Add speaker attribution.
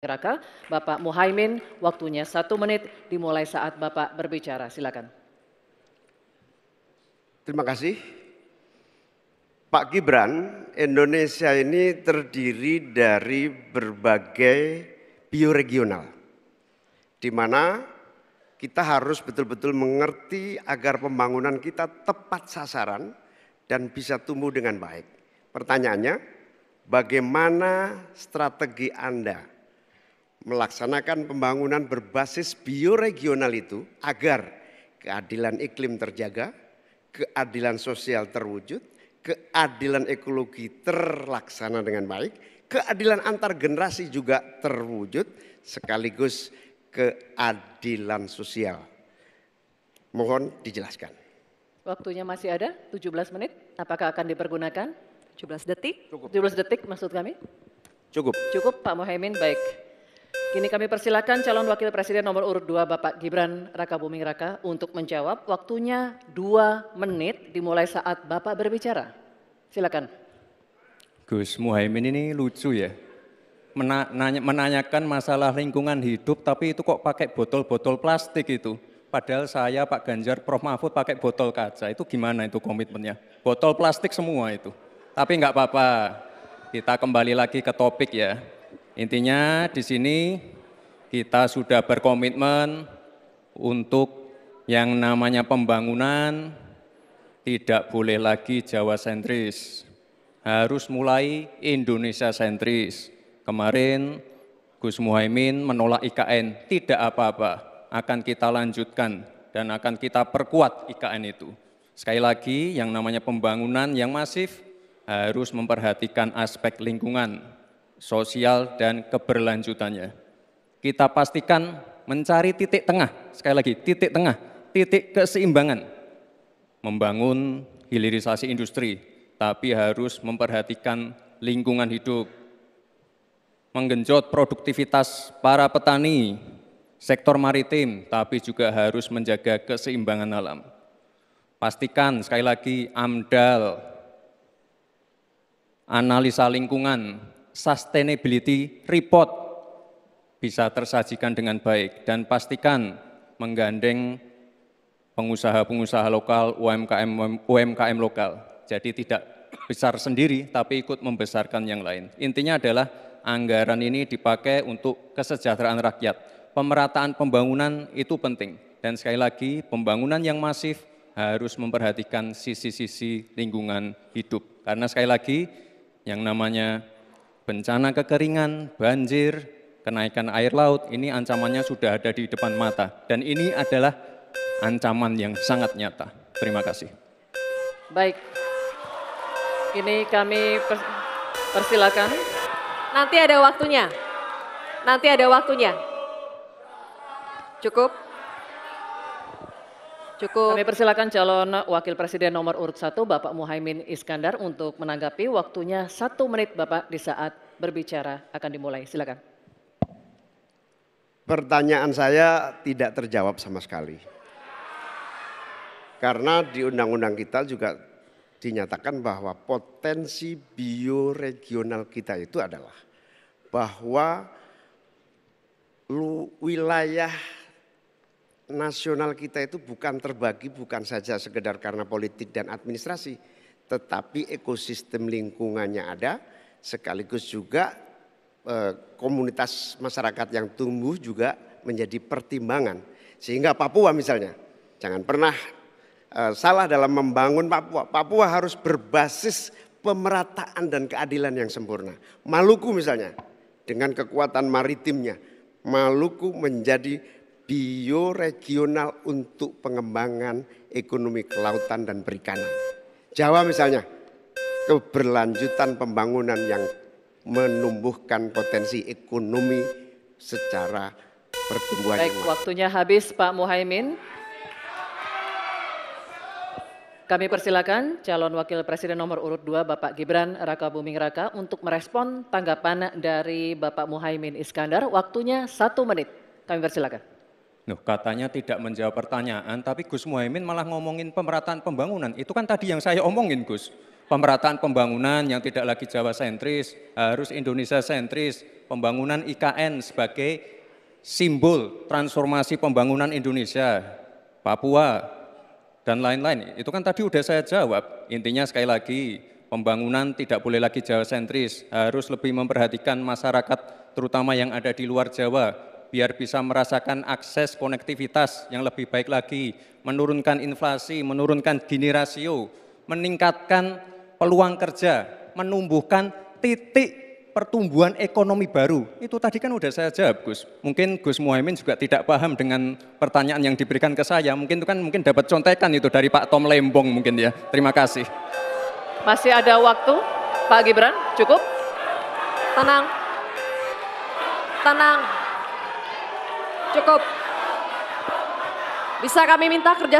Speaker 1: Raka, Bapak Muhaimin, waktunya 1 menit dimulai saat Bapak berbicara. Silakan.
Speaker 2: Terima kasih. Pak Gibran, Indonesia ini terdiri dari berbagai bioregional, di mana kita harus betul-betul mengerti agar pembangunan kita tepat sasaran dan bisa tumbuh dengan baik. Pertanyaannya, bagaimana strategi Anda melaksanakan pembangunan berbasis bioregional itu agar keadilan iklim terjaga, keadilan sosial terwujud, keadilan ekologi terlaksana dengan baik, keadilan antar generasi juga terwujud, sekaligus keadilan sosial. Mohon dijelaskan.
Speaker 1: Waktunya masih ada 17 menit. Apakah akan dipergunakan?
Speaker 3: 17 detik.
Speaker 1: 17 detik maksud kami?
Speaker 2: Cukup.
Speaker 1: Cukup Pak Muhaimin, baik. Kini kami persilakan calon wakil presiden nomor urut 2 Bapak Gibran Rakabuming Raka untuk menjawab. Waktunya 2 menit dimulai saat Bapak berbicara. Silakan.
Speaker 4: Gus Muhaimin ini lucu ya, menanyakan masalah lingkungan hidup tapi itu kok pakai botol-botol plastik itu. Padahal saya, Pak Ganjar, Prof. Mahfud pakai botol kaca, itu gimana itu komitmennya? Botol plastik semua itu. Tapi nggak apa-apa, kita kembali lagi ke topik ya. Intinya di sini kita sudah berkomitmen untuk yang namanya pembangunan tidak boleh lagi Jawa sentris, harus mulai Indonesia sentris. Kemarin Gus Muhaimin menolak IKN, tidak apa-apa, akan kita lanjutkan dan akan kita perkuat IKN itu. Sekali lagi yang namanya pembangunan yang masif harus memperhatikan aspek lingkungan, sosial dan keberlanjutannya. Kita pastikan mencari titik tengah, sekali lagi titik tengah, titik keseimbangan. Membangun hilirisasi industri, tapi harus memperhatikan lingkungan hidup. Menggenjot produktivitas para petani, sektor maritim, tapi juga harus menjaga keseimbangan alam. Pastikan sekali lagi AMDAL, analisa lingkungan, sustainability report bisa tersajikan dengan baik dan pastikan menggandeng pengusaha-pengusaha lokal, UMKM lokal. Jadi tidak besar sendiri tapi ikut membesarkan yang lain. Intinya adalah anggaran ini dipakai untuk kesejahteraan rakyat. Pemerataan pembangunan itu penting dan sekali lagi pembangunan yang masif harus memperhatikan sisi-sisi lingkungan hidup. Karena sekali lagi yang namanya bencana kekeringan, banjir, kenaikan air laut, ini ancamannya sudah ada di depan mata. Dan ini adalah ancaman yang sangat nyata. Terima kasih.
Speaker 1: Baik, kini kami persilakan.
Speaker 3: Nanti ada waktunya. Nanti ada waktunya. Cukup. Cukup.
Speaker 1: Kami persilakan calon wakil presiden nomor urut 1 Bapak Muhaimin Iskandar untuk menanggapi. Waktunya 1 menit Bapak di saat berbicara akan dimulai. Silakan.
Speaker 2: Pertanyaan saya tidak terjawab sama sekali. Karena di undang-undang kita juga dinyatakan bahwa potensi bioregional kita itu adalah bahwa wilayah nasional kita itu bukan terbagi bukan saja sekedar karena politik dan administrasi, tetapi ekosistem lingkungannya ada, sekaligus juga komunitas masyarakat yang tumbuh juga menjadi pertimbangan. Sehingga Papua misalnya, jangan pernah salah dalam membangun Papua. Papua harus berbasis pemerataan dan keadilan yang sempurna. Maluku misalnya, dengan kekuatan maritimnya, Maluku menjadi bioregional untuk pengembangan ekonomi kelautan dan perikanan. Jawa misalnya, keberlanjutan pembangunan yang menumbuhkan potensi ekonomi secara pertumbuhan.
Speaker 1: Baik, waktunya habis Pak Muhaimin. Kami persilakan calon wakil presiden nomor urut 2 Bapak Gibran Rakabuming Raka untuk merespon tanggapan dari Bapak Muhaimin Iskandar. Waktunya 1 menit. Kami persilakan.
Speaker 4: Katanya tidak menjawab pertanyaan, tapi Gus Muhaimin malah ngomongin pemerataan pembangunan. Itu kan tadi yang saya omongin, Gus. pemerataan pembangunan yang tidak lagi Jawa sentris, harus Indonesia sentris, pembangunan IKN sebagai simbol transformasi pembangunan Indonesia, Papua, dan lain-lain. Itu kan tadi udah saya jawab. Intinya sekali lagi, pembangunan tidak boleh lagi Jawa sentris, harus lebih memperhatikan masyarakat terutama yang ada di luar Jawa, biar bisa merasakan akses konektivitas yang lebih baik lagi, menurunkan inflasi, menurunkan Gini rasio, meningkatkan peluang kerja, menumbuhkan titik pertumbuhan ekonomi baru. Itu tadi kan udah saya jawab, Gus. Mungkin Gus Muhaimin juga tidak paham dengan pertanyaan yang diberikan ke saya. Mungkin itu kan dapat contekan itu dari Pak Tom Lembong mungkin ya. Terima kasih.
Speaker 1: Masih ada waktu, Pak Gibran, cukup?
Speaker 3: Tenang. Tenang. Cukup. Bisa kami minta kerja